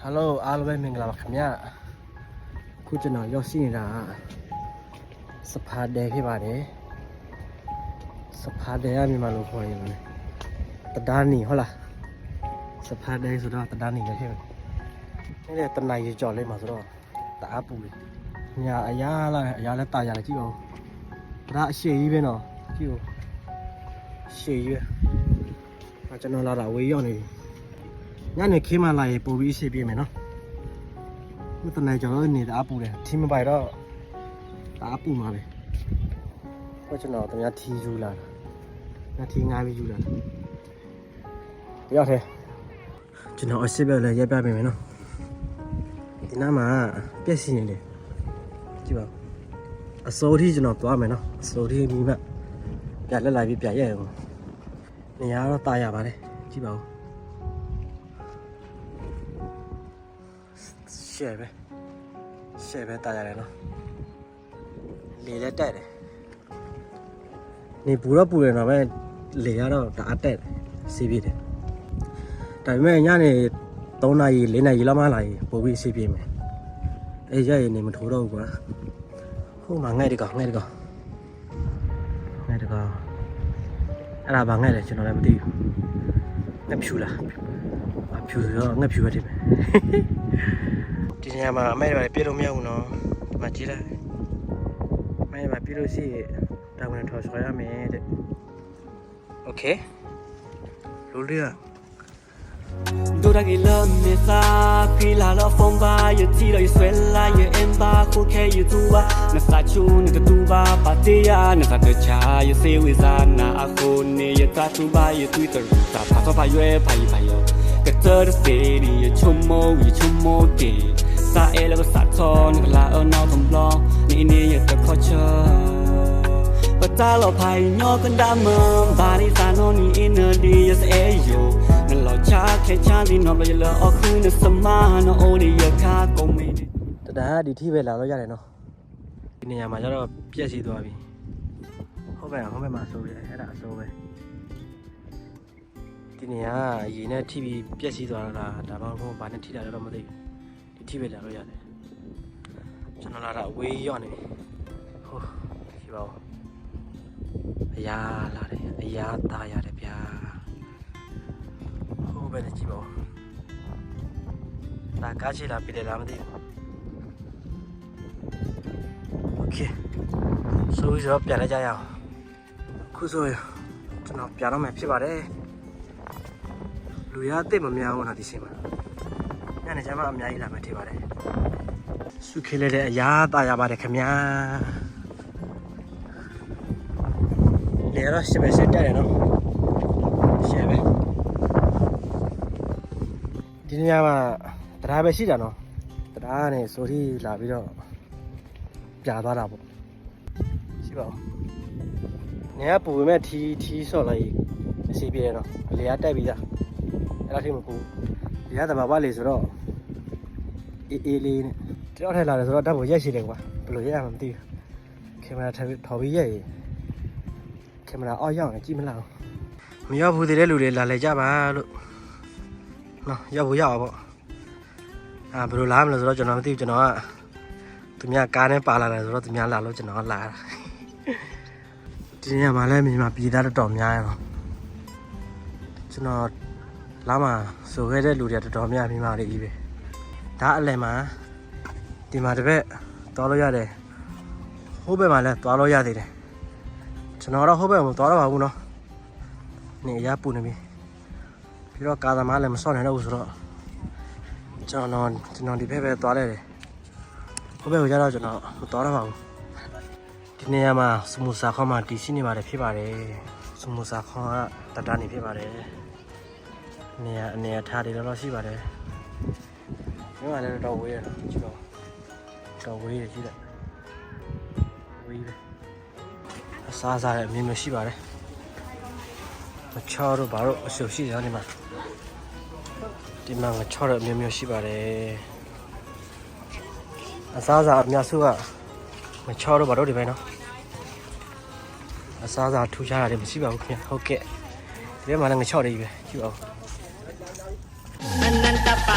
Hello အားလုံးပဲမင်္ဂလာပါခင်ဗျာခုကျွန်တော်ရောက်ရှိနေတာစဖာဒဲဖြစ်ပါတယ်စဖာဒဲရမြန်မာလိုခေါ်ရင်တဒါနီဟုတ်လားစဖာဒဲဆိုတော့တဒါနီပဲဖြစ်တယ်နေ့တနင်္လာကြော်လေးမှာဆိုတော့တအားပူတယ်ညာအရာလားအရာလည်းတာရလည်းကြည့်အောင်ဒါအရှိကြီးပဲနော်ကြည့်ဦးရှေ့ကြီးပဲကျွန်တော်လာတာဝေးရောက်နေပြီညနေခင်းမှလာရင်ပို့ပြီးရှေ့ပြမယ်နော်ခုတနေ့ကျွန်တော်နေတအားပူတယ်ထီမပိုင်တော့တအားပူမှာပဲဟောကျွန်တော်တမထီယူလာတာညထီငါးပြီးယူလာတာရောက်တယ်ကျွန်တော်အရှိပဲလည်းရက်ပြပေးမယ်နော်ဒီနားမှာပြက်စီနေတယ်ကြည့်ပါအစိုးရကျွန်တော်သွားမယ်နော်အစိုးရမိမပြလက်လိုက်ပြီးပြရက်ရုံနေရာတော့တာရပါတယ်ကြည့်ပါဦးရှယ်ပဲတာရတယ်နော်လေလည်းတက်တယ်နေပူတော့ပူတယ်တော့ပဲလေရတော့တအားတက်တယ်စီးပြတယ်ဒါပေမဲ့ညနေ3နာရီ4နာရီလောက်မှလာရင်ပို့ပြီးစီးပြမယ်အေးရရင်နေမထိုးတော့ဘူးကွာဟိုမှာငှက်တကောင်အဲ့ဒါဘာငှက်လဲကျွန်တော်လည်းမသိဘူးငှက်ဖြူလားဖြူရောငှက်ဖြူပဲတယ်ဒီနေရာမှာအမေတွေပြေလို့မရဘူးနော်ဒီမှာကြည့်လိုက်အမေတွေပြေလို့ရှိရင်တာဝန်ထော်ဆွဲရမယ်တဲ့โอเคလူလေးอ่ะดูได้กี่เริ่มเมษาพี่ลาแล้วฟงบาอยู่ที่เราอยู่สวยลายอยู่เอ็มบาคู่แค่อยู่ตัวน่าสาชูนี่ก็ตัวบาปาเตียน่าสาเตชาอยู่เซวิซาน่าอาคนนี่อยู่ตาตัวบาอยู่ทวิตเตอร์ตาพาทอพายุพายุก็เจอเสรีอยู่ชั่วโมงดีซาเอแล้วก็สาทอนก็ลาเอาหน้าทำลองนี่อยู่แต่ขอเชิญปัจจัยเราพายโยกันดำมือบาริสานอนี่อินเนอร์ดีอยู่เสียอยู่นั่นเราชาแค่ชาที่นอนไปเลยออกคืนในสมาโนโอดีอยากฆ่าก็ไม่ได้တဒါဒီထိပဲလာလို့ရတယ်နော်ဒီနေရာမှာကျတော့ပြက်စီသွားပြီဟုတ်ပဲမှာဆိုရတယ်အဲ့ဒါအဆိုးပဲဒီနေရာရေနဲ့ထိပြီးပြက်စီသွားတာဒါမှမဟုတ်ဘာနဲ့ထိတာတော့မသိဘူးဒီထိပဲလာလို့ရတယ်ကျွန်တော်လာတာဝေးရောက်နေပြီဟုတ်ဒီပါဦးအရာလာတယ်အရာသားရတယ်ဗျာဟုတ်ပဲကြည့်ပါဦးဒါကားချီလာပြတယ်လားမသိဘူးโอเคဆိုတော့ပြန်လိုက်ကြရအောင်ခုဆိုရကျွန်တော်ပြန်တော့မှဖြစ်ပါတယ်လူရအစ်စ်မများဘူးနော်ဒီချိန်မှာညနေကျမှအများကြီးလာမှထင်ပါတယ်စုခေးလိုက်တဲ့အရာတာရပါတယ်ခင်ဗျာလေရရှိပဲတက်တယ်နော်ရှယ်ပဲဒီနေရာမှာတရားပဲရှိတာနော်တရားနဲ့ဆိုပြီးလာပြီးတော့ပြာသွားတာပေါ့ရှိပါဦးနေကပူပေမဲ့ထီဆော့လိုက်အစီပြေတယ်နော်လေကတက်ပြီးသားအဲ့ဒါထိမပူလေကတဘာဝလေဆိုတော့အေးလေးနဲ့တယောက်ထဲလာတယ်ဆိုတော့ဓာတ်ကိုရက်ရှိတယ်ကွာဘယ်လိုရက်ရမှမသိဘူးကင်မရာထော်ပြီးရက်ရကင်မရာအောက်ရောက်ရင်ကြည့်မလားမရောက်ဘူးတဲ့လူတွေလာလဲကြပါလို့နော်ရောက်ဘူးရအောင်ပေါ့ဘယ်လိုလာမလဲဆိုတော့ကျွန်တော်မသိဘူးကျွန်တော်ကသူများကားနဲ့ပါလာတယ်ဆိုတော့သူများလာလို့ကျွန်တော်လာတာဒီနေ့မှလည်းမြန်မာပြည်သားတော်များရတော့ကျွန်တော်လာမှာဆိုခဲ့တဲ့လူတွေတော်တော်များမြန်မာတွေကြီးပဲဒါအလယ်မှာဒီမှာတပည့်သွားလို့ရတယ်ဟိုဘက်မှာလည်းသွားလို့ရသေးတယ်ကျွန်တော်တော့ဟိုဘက်မှာသွားတော့ပါဘူးနော်နေရပူနေပြီပြီးတော့ကားသမားလည်းမစောင့်နိုင်တော့ဘူးဆိုတော့ကျွန်တော်ဒီဘက်ပဲသွားလိုက်တယ်ဟိုဘက်ကိုကျတော့ကျွန်တော်မသွားတော့ပါဘူးဒီနေရာမှာစမူစာခေါင်းမှာတည်ရှိနေပါတယ်ဖြစ်ပါတယ်စမူစာခေါင်းကတနေဖြစ်ပါတယ်နေရာထားတယ်တော့ရှိပါတယ်ဒီမှာလည်းတော့ဝေးရတော့ကြည့်တော့ဝေးရကြည့်လိုက်ဝေးပဲအစားစားရဲ့အမြင်မရှိပါတယ်မချောတော့ဘာလို့အဆူရှိတယ်ဒီမှာငါချောတော့အမျိုးရှိပါတယ်အစားစားအများစုကမချောတော့ဘာလို့ဒီပဲနော်အစားစားထူးခြားတာတွေမရှိပါဘူးခင်ဗျဟုတ်ကဲ့ဒီထဲမှာလည်းငါချော့နေပြီပဲကြည့်အောင် Ananta pa,